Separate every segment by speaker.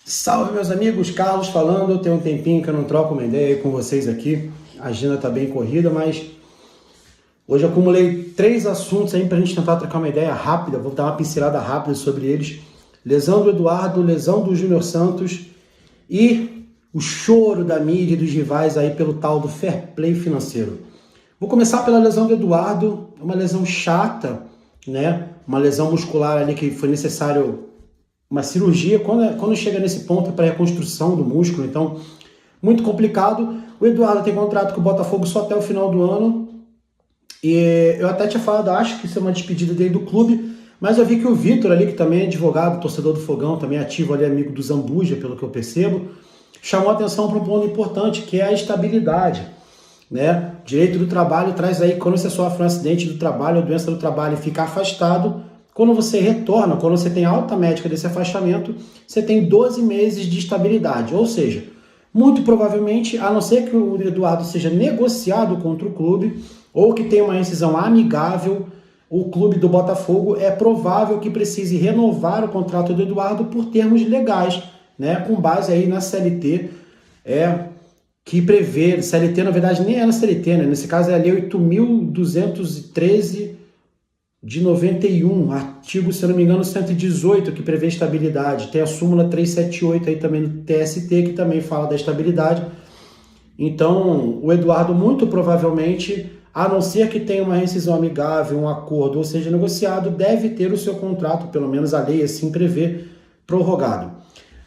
Speaker 1: Salve, meus amigos, Carlos falando. Tem um tempinho que eu não troco uma ideia com vocês aqui. A agenda tá bem corrida, mas hoje eu acumulei 3 assuntos aí pra gente tentar trocar uma ideia rápida. Vou dar uma pincelada rápida sobre eles. Lesão do Eduardo, lesão do Júnior Santos e o choro da mídia e dos rivais aí pelo tal do fair play financeiro. Vou começar pela lesão do Eduardo, uma lesão chata, né? Uma lesão muscular ali que foi necessário uma cirurgia, quando chega nesse ponto para reconstrução do músculo, então muito complicado. O Eduardo tem contrato com o Botafogo só até o final do ano, e eu até tinha falado, acho que isso é uma despedida dele do clube, mas eu vi que o Vitor ali, que também é advogado, torcedor do Fogão, também ativo ali, amigo do Zambuja, pelo que eu percebo, chamou a atenção para um ponto importante, que é a estabilidade, né? Direito do trabalho traz aí, quando você sofre um acidente do trabalho, ou doença do trabalho e fica afastado, quando você retorna, quando você tem alta médica desse afastamento, você tem 12 meses de estabilidade. Ou seja, muito provavelmente, a não ser que o Eduardo seja negociado contra o clube, ou que tenha uma rescisão amigável, o clube do Botafogo é provável que precise renovar o contrato do Eduardo por termos legais, né? Com base aí na CLT, que prevê, CLT na verdade nem é na CLT, né? Nesse caso é a Lei 8.213 de 91, artigo, se eu não me engano, 118, que prevê estabilidade. Tem a súmula 378 aí também no TST, que também fala da estabilidade. Então, o Eduardo, muito provavelmente, a não ser que tenha uma rescisão amigável, um acordo, ou seja, negociado, deve ter o seu contrato, pelo menos a lei assim prevê, prorrogado.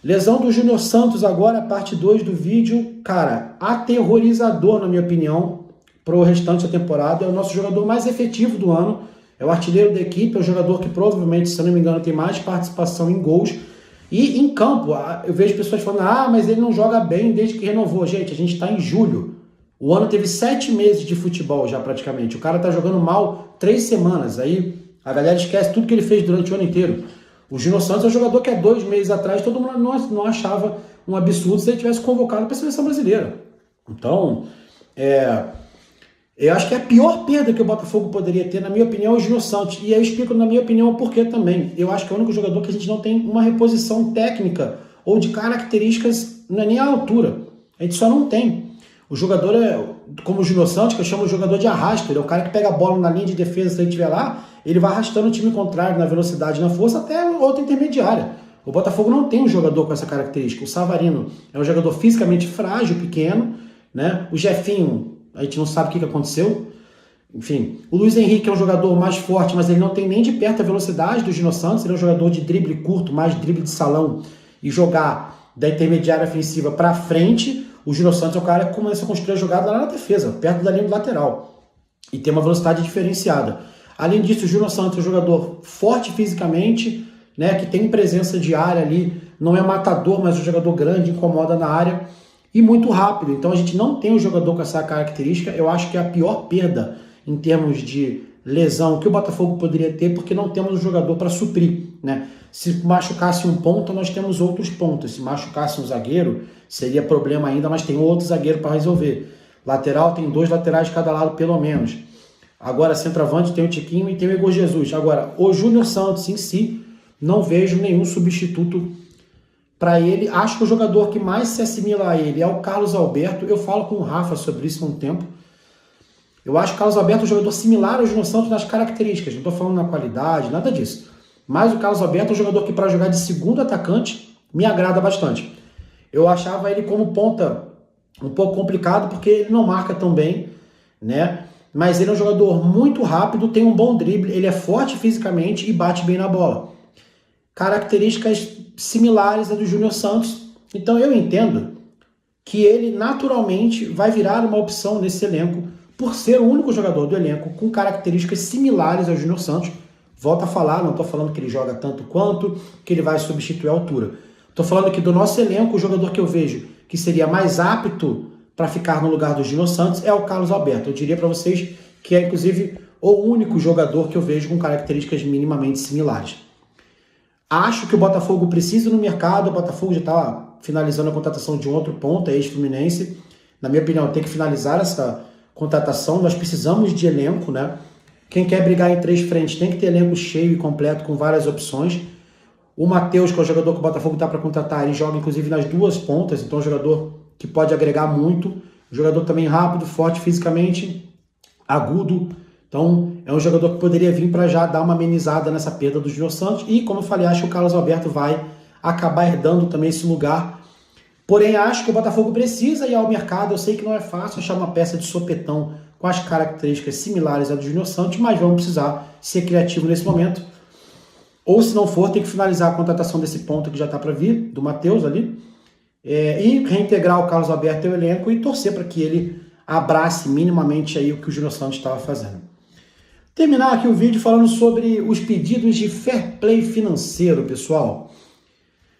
Speaker 1: Lesão do Júnior Santos agora, parte 2 do vídeo. Cara, aterrorizador, na minha opinião, para o restante da temporada. É o nosso jogador mais efetivo do ano. É o artilheiro da equipe, é o jogador que provavelmente, se eu não me engano, tem mais participação em gols. E em campo, eu vejo pessoas falando, mas ele não joga bem desde que renovou. Gente, a gente está em julho. O ano teve 7 meses de futebol já praticamente. O cara está jogando mal 3 semanas. Aí a galera esquece tudo que ele fez durante o ano inteiro. O Júnior Santos é um jogador que há 2 meses atrás todo mundo não achava um absurdo se ele tivesse convocado para a seleção brasileira. Então, eu acho que a pior perda que o Botafogo poderia ter, na minha opinião, é o Júnior Santos. E eu explico, na minha opinião, o porquê também. Eu acho que é o único jogador que a gente não tem uma reposição técnica ou de características, não é nem a altura. A gente só não tem. O jogador é, como o Júnior Santos, que eu chamo de jogador de arrasto. Ele é o cara que pega a bola na linha de defesa, se ele estiver lá, ele vai arrastando o time contrário na velocidade, na força, até a outra intermediária. O Botafogo não tem um jogador com essa característica. O Savarino é um jogador fisicamente frágil, pequeno, né? O Jefinho, a gente não sabe o que aconteceu. Enfim, o Luiz Henrique é um jogador mais forte, mas ele não tem nem de perto a velocidade do Júnior Santos. Ele é um jogador de drible curto, mais drible de salão, e jogar da intermediária ofensiva para frente. O Júnior Santos é o cara que começa a construir a jogada lá na defesa, perto da linha do lateral, e tem uma velocidade diferenciada. Além disso, o Júnior Santos é um jogador forte fisicamente, né, que tem presença de área ali, não é matador, mas um jogador grande, incomoda na área, e muito rápido. Então a gente não tem um jogador com essa característica. Eu acho que é a pior perda em termos de lesão que o Botafogo poderia ter, porque não temos um jogador para suprir, né? Se machucasse um ponta, nós temos outros pontos. Se machucasse um zagueiro, seria problema ainda, mas tem outro zagueiro para resolver. Lateral, tem 2 laterais de cada lado, pelo menos. Agora, centroavante, tem o Tiquinho e tem o Igor Jesus. Agora, o Júnior Santos em si, não vejo nenhum substituto para ele. Acho que o jogador que mais se assimila a ele é o Carlos Alberto. Eu falo com o Rafa sobre isso há um tempo. Eu acho que o Carlos Alberto é um jogador similar ao Júnior Santos nas características. Não estou falando na qualidade, nada disso. Mas o Carlos Alberto é um jogador que, para jogar de segundo atacante, me agrada bastante. Eu achava ele como ponta um pouco complicado, porque ele não marca tão bem, né? Mas ele é um jogador muito rápido, tem um bom drible, ele é forte fisicamente e bate bem na bola. Características similares à do Júnior Santos. Então eu entendo que ele naturalmente vai virar uma opção nesse elenco, por ser o único jogador do elenco com características similares ao Júnior Santos. Volto a falar, não estou falando que ele joga tanto quanto, que ele vai substituir a altura. Estou falando que do nosso elenco, o jogador que eu vejo que seria mais apto para ficar no lugar do Júnior Santos é o Carlos Alberto. Eu diria para vocês que é, inclusive, o único jogador que eu vejo com características minimamente similares. Acho que o Botafogo precisa no mercado. O Botafogo já está finalizando a contratação de um outro ponta, ex-Fluminense. Na minha opinião, tem que finalizar essa contratação. Nós precisamos de elenco, né? Quem quer brigar em 3 frentes tem que ter elenco cheio e completo com várias opções. O Matheus, que é o jogador que o Botafogo está para contratar, ele joga inclusive nas duas pontas, então é um jogador que pode agregar muito. Um jogador também rápido, forte fisicamente, agudo. Então é um jogador que poderia vir para já dar uma amenizada nessa perda do Júnior Santos. E como eu falei, acho que o Carlos Alberto vai acabar herdando também esse lugar. Porém, acho que o Botafogo precisa ir ao mercado. Eu sei que não é fácil achar uma peça de sopetão com as características similares à do Júnior Santos, mas vamos precisar ser criativo nesse momento. Ou se não for, tem que finalizar a contratação desse ponto que já está para vir, do Matheus ali, e reintegrar o Carlos Alberto ao elenco e torcer para que ele abrace minimamente aí o que o Júnior Santos estava fazendo. Terminar aqui o vídeo falando sobre os pedidos de fair play financeiro, pessoal.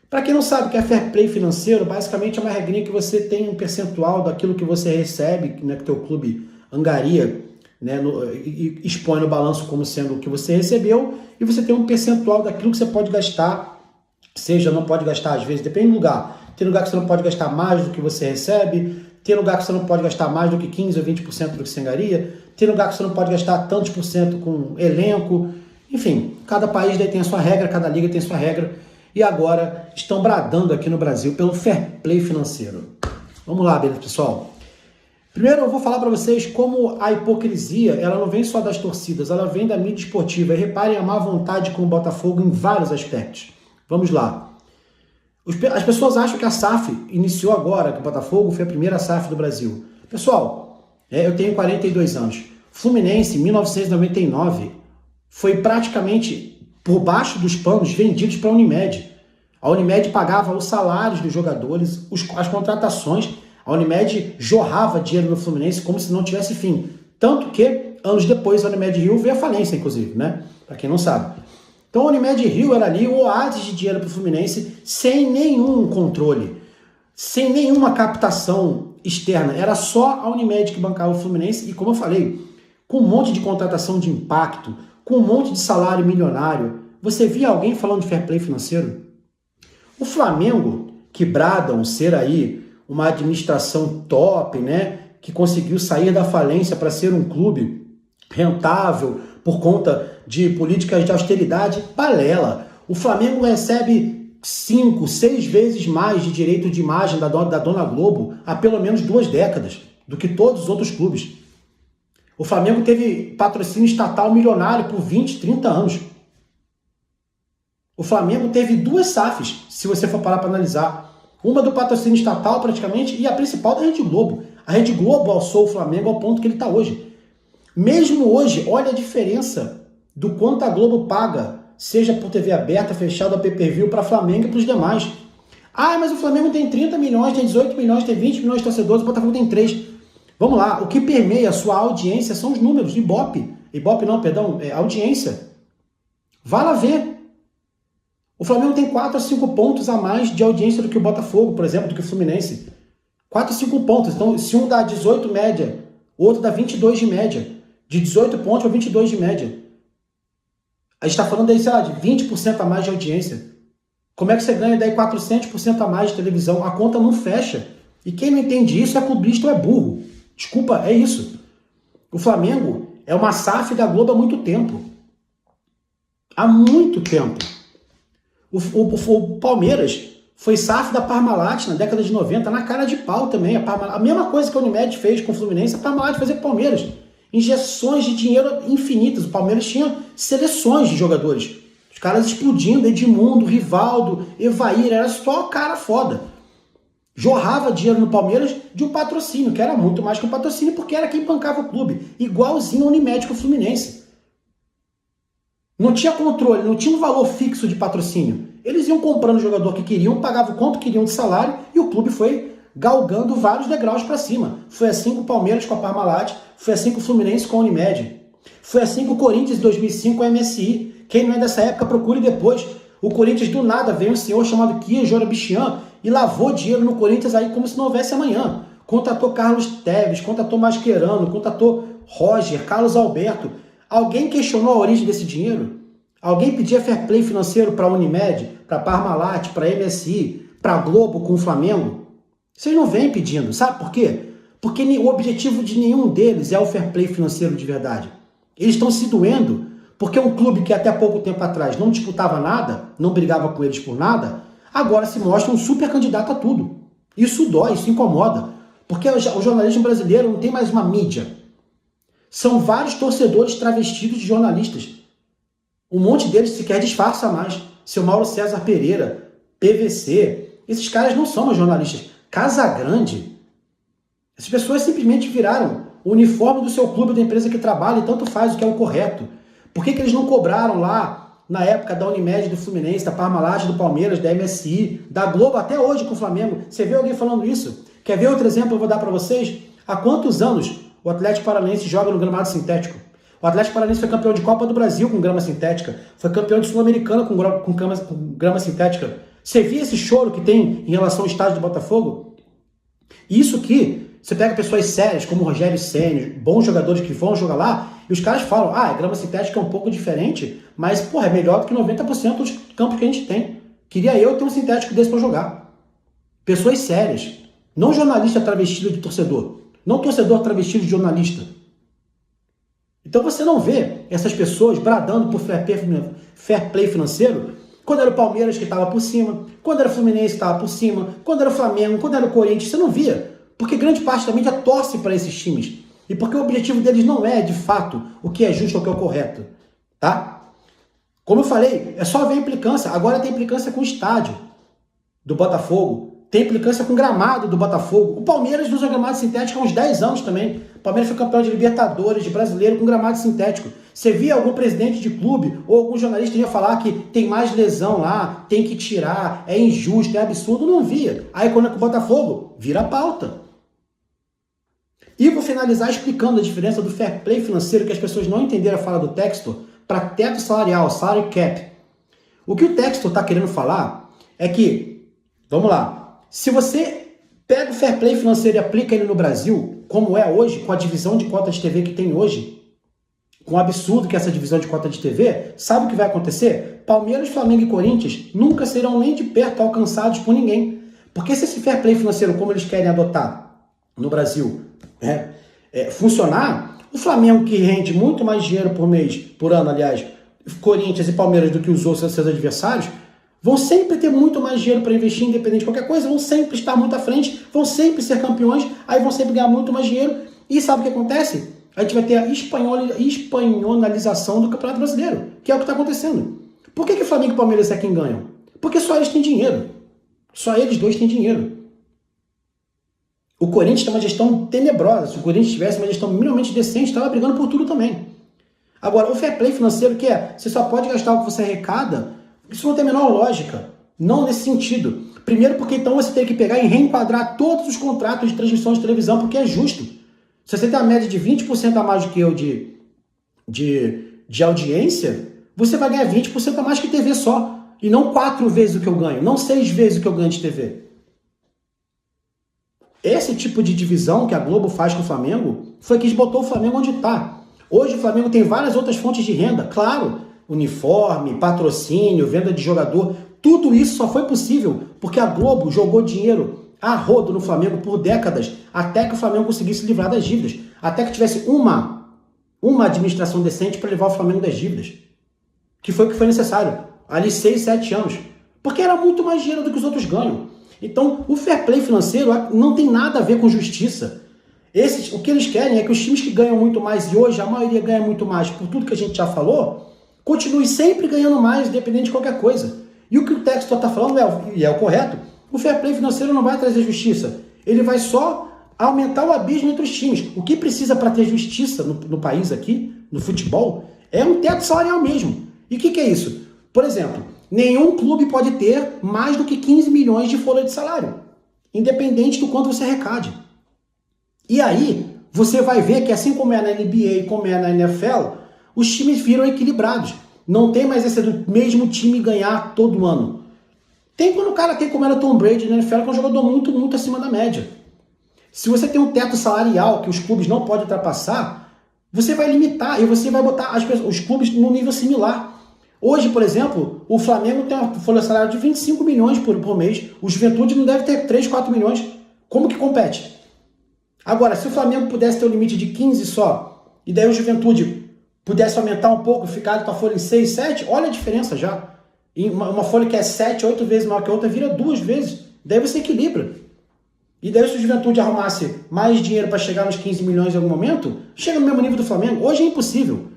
Speaker 1: Para quem não sabe o que é fair play financeiro, basicamente é uma regrinha que você tem um percentual daquilo que você recebe, né, que o teu clube angaria, né, e expõe no balanço como sendo o que você recebeu, e você tem um percentual daquilo que você pode gastar, seja, não pode gastar às vezes, depende do lugar. Tem lugar que você não pode gastar mais do que você recebe, tem lugar que você não pode gastar mais do que 15% ou 20% do que você angaria, tem lugar que você não pode gastar tantos por cento com elenco, enfim, cada país daí tem a sua regra, cada liga tem a sua regra, e agora estão bradando aqui no Brasil pelo fair play financeiro. Vamos lá, beleza, pessoal? Primeiro eu vou falar para vocês como a hipocrisia, ela não vem só das torcidas, ela vem da mídia esportiva. E reparem a má vontade com o Botafogo em vários aspectos. Vamos lá. As pessoas acham que a SAF iniciou agora, que o Botafogo foi a primeira SAF do Brasil. Pessoal, eu tenho 42 anos. Fluminense, em 1999, foi praticamente por baixo dos panos vendidos para a Unimed. A Unimed pagava os salários dos jogadores, as contratações. A Unimed jorrava dinheiro no Fluminense como se não tivesse fim. Tanto que, anos depois, a Unimed Rio veio à falência, inclusive, né? Para quem não sabe. Então, a Unimed Rio era ali o oásis de dinheiro para o Fluminense, sem nenhum controle, sem nenhuma captação externa. Era só a Unimed que bancava o Fluminense e, como eu falei, com um monte de contratação de impacto, com um monte de salário milionário. Você via alguém falando de fair play financeiro? O Flamengo, que bradam ser aí uma administração top, né, que conseguiu sair da falência para ser um clube rentável por conta de políticas de austeridade, balela. O Flamengo recebe 5, 6 vezes mais de direito de imagem da Dona Globo há pelo menos 2 décadas do que todos os outros clubes. O Flamengo teve patrocínio estatal milionário por 20, 30 anos. O Flamengo teve 2 SAFs, se você for parar para analisar. Uma do patrocínio estatal, praticamente, e a principal da Rede Globo. A Rede Globo alçou o Flamengo ao ponto que ele está hoje. Mesmo hoje, olha a diferença do quanto a Globo paga, seja por TV aberta, fechada, pay-per-view, para Flamengo e para os demais. Ah, mas o Flamengo tem 30 milhões, tem 18 milhões, tem 20 milhões de torcedores, o Botafogo tem 3. Vamos lá, o que permeia a sua audiência são os números, Ibope. Ibope não, perdão, audiência. Vá lá ver. O Flamengo tem 4 a 5 pontos a mais de audiência do que o Botafogo, por exemplo, do que o Fluminense. 4 a 5 pontos. Então, se um dá 18 média, o outro dá 22 de média. De 18 pontos para 22 de média. A gente está falando aí, sei lá, de 20% a mais de audiência. Como é que você ganha daí 400% a mais de televisão? A conta não fecha. E quem não entende isso é clubista ou é burro. Desculpa, é isso. O Flamengo é uma SAF da Globo há muito tempo. Há muito tempo. O Palmeiras foi SAF da Parmalat na década de 90, na cara de pau também. A mesma coisa que a Unimed fez com o Fluminense, a Parmalat fazia com o Palmeiras. Injeções de dinheiro infinitas. O Palmeiras tinha seleções de jogadores. Os caras explodindo, Edmundo, Rivaldo, Evair, era só cara foda. Jorrava dinheiro no Palmeiras de um patrocínio, que era muito mais que um patrocínio, porque era quem bancava o clube. Igualzinho a Unimed com o Fluminense. Não tinha controle, não tinha um valor fixo de patrocínio. Eles iam comprando o jogador que queriam, pagavam quanto queriam de salário e o clube foi galgando vários degraus para cima. Foi assim com o Palmeiras com a Parmalat, foi assim com o Fluminense com a Unimed. Foi assim com o Corinthians em 2005 com a MSI. Quem não é dessa época, procure depois. O Corinthians do nada veio um senhor chamado Kia Jorabichian e lavou dinheiro no Corinthians aí como se não houvesse amanhã. Contratou Carlos Tevez, contratou Mascherano, contratou Roger, Carlos Alberto. Alguém questionou a origem desse dinheiro? Alguém pedia fair play financeiro para a Unimed, para a Parmalat, para a MSI, para a Globo com o Flamengo? Vocês não vêm pedindo, sabe por quê? Porque o objetivo de nenhum deles é o fair play financeiro de verdade. Eles estão se doendo Porque um clube que até pouco tempo atrás não disputava nada, não brigava com eles por nada, agora se mostra um super candidato a tudo. Isso dói, isso incomoda. Porque o jornalismo brasileiro não tem mais uma mídia. São vários torcedores travestidos de jornalistas. Um monte deles sequer disfarça mais. Seu Mauro César Pereira, PVC, esses caras não são mais jornalistas. Casagrande. Essas pessoas simplesmente viraram o uniforme do seu clube, da empresa que trabalha, e tanto faz o que é o correto. Por que eles não cobraram lá, na época da Unimed, do Fluminense, da Parmalat, do Palmeiras, da MSI, da Globo, até hoje com o Flamengo? Você vê alguém falando isso? Quer ver outro exemplo? Eu vou dar para vocês. Há quantos anos o Atlético Paranaense joga no gramado sintético? O Atlético Paranaense foi campeão de Copa do Brasil com grama sintética. Foi campeão de Sul-Americana com grama sintética. Você via esse choro que tem em relação ao estádio do Botafogo? Isso que você pega pessoas sérias, como o Rogério Ceni, bons jogadores que vão jogar lá, e os caras falam, a grama sintética é um pouco diferente, mas, porra, é melhor do que 90% dos campos que a gente tem. Queria eu ter um sintético desse para jogar. Pessoas sérias. Não jornalista travestido de torcedor. Não torcedor travestido de jornalista. Então você não vê essas pessoas bradando por fair play financeiro quando era o Palmeiras que estava por cima, quando era o Fluminense que estava por cima, quando era o Flamengo, quando era o Corinthians. Você não via. Porque grande parte da mídia torce para esses times. E porque o objetivo deles não é, de fato, o que é justo ou o que é o correto. Tá? Como eu falei, é só ver a implicância. Agora tem implicância com o estádio do Botafogo. Tem implicância com o gramado do Botafogo. O Palmeiras usa gramado sintético há uns 10 anos também. O Palmeiras foi campeão de Libertadores, de Brasileiro, com gramado sintético. Você via algum presidente de clube ou algum jornalista ia falar que tem mais lesão lá, tem que tirar, é injusto, é absurdo? Não via. Aí quando é com o Botafogo, vira pauta. E vou finalizar explicando a diferença do fair play financeiro, que as pessoas não entenderam a fala do Textor, para teto salarial, salary cap. O que o Textor está querendo falar é que, vamos lá, se você pega o fair play financeiro e aplica ele no Brasil, como é hoje, com a divisão de cota de TV que tem hoje, com o absurdo que é essa divisão de cota de TV, sabe o que vai acontecer? Palmeiras, Flamengo e Corinthians nunca serão nem de perto alcançados por ninguém. Porque se esse fair play financeiro, como eles querem adotar no Brasil, funcionar, o Flamengo, que rende muito mais dinheiro por mês, por ano, aliás, Corinthians e Palmeiras do que os outros seus adversários, vão sempre ter muito mais dinheiro para investir, independente de qualquer coisa, vão sempre estar muito à frente, vão sempre ser campeões, aí vão sempre ganhar muito mais dinheiro. E sabe o que acontece? A gente vai ter a espanholização do Campeonato Brasileiro, que é o que está acontecendo. Por que o Flamengo e o Palmeiras é quem ganham? Porque só eles têm dinheiro. Só eles dois têm dinheiro. O Corinthians tem uma gestão tenebrosa. Se o Corinthians tivesse uma gestão minimamente decente, estava brigando por tudo também. Agora, o fair play financeiro, que é, você só pode gastar o que você arrecada, isso não tem a menor lógica. Não nesse sentido. Primeiro porque então você tem que pegar e reenquadrar todos os contratos de transmissão de televisão, porque é justo. Se você tem a média de 20% a mais do que eu de audiência, você vai ganhar 20% a mais que TV só. E não 4 vezes o que eu ganho, não 6 vezes o que eu ganho de TV. Esse tipo de divisão que a Globo faz com o Flamengo foi que botou o Flamengo onde está. Hoje o Flamengo tem várias outras fontes de renda, claro, uniforme, patrocínio, venda de jogador, tudo isso só foi possível porque a Globo jogou dinheiro a rodo no Flamengo por décadas, até que o Flamengo conseguisse livrar das dívidas, até que tivesse uma administração decente para levar o Flamengo das dívidas, que foi o que foi necessário, ali 6, 7 anos, porque era muito mais dinheiro do que os outros ganham. Então, o fair play financeiro não tem nada a ver com justiça. O que eles querem é que os times que ganham muito mais, e hoje a maioria ganha muito mais, por tudo que a gente já falou, continue sempre ganhando mais, independente de qualquer coisa. E o que o Textor está falando e é o correto, o fair play financeiro não vai trazer justiça. Ele vai só aumentar o abismo entre os times. O que precisa para ter justiça no país aqui, no futebol, é um teto salarial mesmo. E o que é isso? Por exemplo, nenhum clube pode ter mais do que 15 milhões de folha de salário, independente do quanto você arrecade. E aí, você vai ver que assim como é na NBA e como é na NFL, os times viram equilibrados. Não tem mais esse do mesmo time ganhar todo ano. Tem quando o cara tem como era Tom Brady na NFL, que é um jogador muito, muito acima da média. Se você tem um teto salarial que os clubes não podem ultrapassar, você vai limitar e você vai botar os clubes num nível similar. Hoje, por exemplo, o Flamengo tem uma folha salarial de 25 milhões por mês. O Juventude não deve ter 3, 4 milhões. Como que compete? Agora, se o Flamengo pudesse ter um limite de 15 só, e daí o Juventude pudesse aumentar um pouco, ficar a tua folha em 6, 7, olha a diferença já. E uma folha que é 7, 8 vezes maior que a outra, vira 2 vezes. Daí você equilibra. E daí se o Juventude arrumasse mais dinheiro para chegar nos 15 milhões em algum momento, chega no mesmo nível do Flamengo. Hoje é impossível.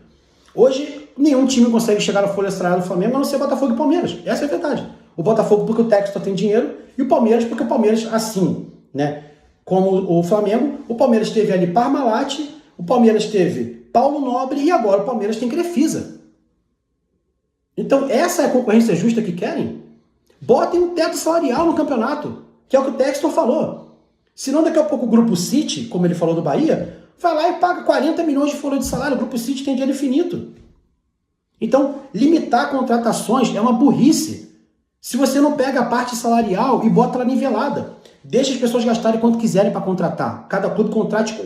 Speaker 1: Hoje nenhum time consegue chegar na folha salarial do Flamengo, a não ser Botafogo e Palmeiras. Essa é a verdade. O Botafogo porque o Textor tem dinheiro e o Palmeiras porque o Palmeiras assim, né? Como o Flamengo, o Palmeiras teve ali Parmalat, o Palmeiras teve Paulo Nobre e agora o Palmeiras tem Crefisa. Então essa é a concorrência justa que querem? Botem um teto salarial no campeonato, que é o que o Textor falou. Senão daqui a pouco o Grupo City, como ele falou do Bahia, vai lá e paga 40 milhões de folha de salário. O Grupo City tem dinheiro infinito. Então, limitar contratações é uma burrice. Se você não pega a parte salarial e bota ela nivelada, deixa as pessoas gastarem quanto quiserem para contratar. Cada clube contrate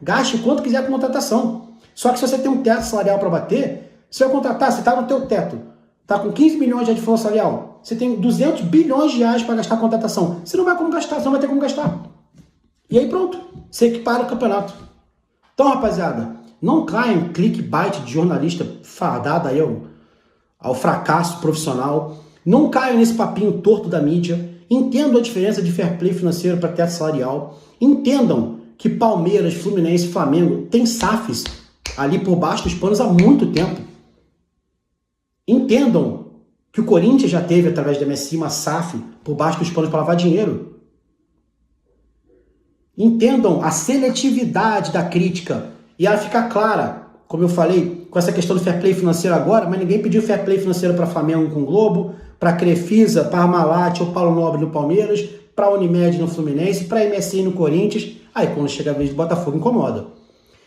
Speaker 1: gaste quanto quiser com contratação. Só que se você tem um teto salarial para bater, você vai contratar, você está no teu teto, está com 15 milhões de folha salarial, você tem 200 bilhões de reais para gastar contratação. Você não vai como gastar, você não vai ter como gastar. E aí pronto, você equipara o campeonato. Então, rapaziada, não caia em clickbait de jornalista fadado aí ao fracasso profissional. Não caia nesse papinho torto da mídia. Entendam a diferença de fair play financeiro para teto salarial. Entendam que Palmeiras, Fluminense e Flamengo têm SAFs ali por baixo dos panos há muito tempo. Entendam que o Corinthians já teve, através da MSI, uma SAF por baixo dos panos para lavar dinheiro. Entendam a seletividade da crítica e ela fica clara, como eu falei, com essa questão do fair play financeiro agora, mas ninguém pediu fair play financeiro para Flamengo com o Globo, para Crefisa, para Parmalat ou Paulo Nobre no Palmeiras, para Unimed no Fluminense, para MSI no Corinthians. Aí quando chega a vez do Botafogo incomoda.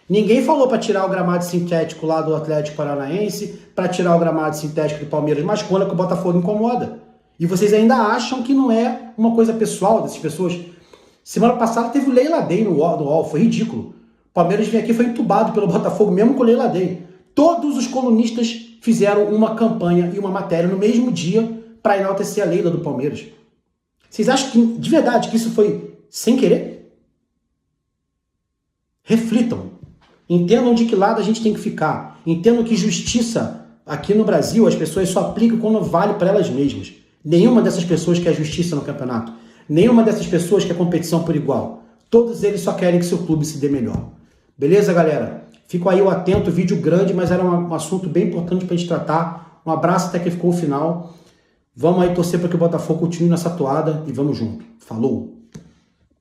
Speaker 1: Ninguém falou para tirar o gramado sintético lá do Atlético Paranaense, para tirar o gramado sintético do Palmeiras, mas quando é que o Botafogo incomoda? E vocês ainda acham que não é uma coisa pessoal dessas pessoas. Semana passada teve o Leila Day no UOL, foi ridículo. O Palmeiras veio aqui e foi entubado pelo Botafogo, mesmo com o Leila Day. Todos os colunistas fizeram uma campanha e uma matéria no mesmo dia para enaltecer a Leila do Palmeiras. Vocês acham que, de verdade, que isso foi sem querer? Reflitam. Entendam de que lado a gente tem que ficar. Entendam que justiça, aqui no Brasil, as pessoas só aplicam quando vale para elas mesmas. Nenhuma dessas pessoas quer justiça no campeonato. Nenhuma dessas pessoas quer competição por igual. Todos eles só querem que seu clube se dê melhor. Beleza, galera? Fico aí atento, vídeo grande, mas era um assunto bem importante para a gente tratar. Um abraço até que ficou o final. Vamos aí torcer para que o Botafogo continue nessa toada e vamos junto. Falou!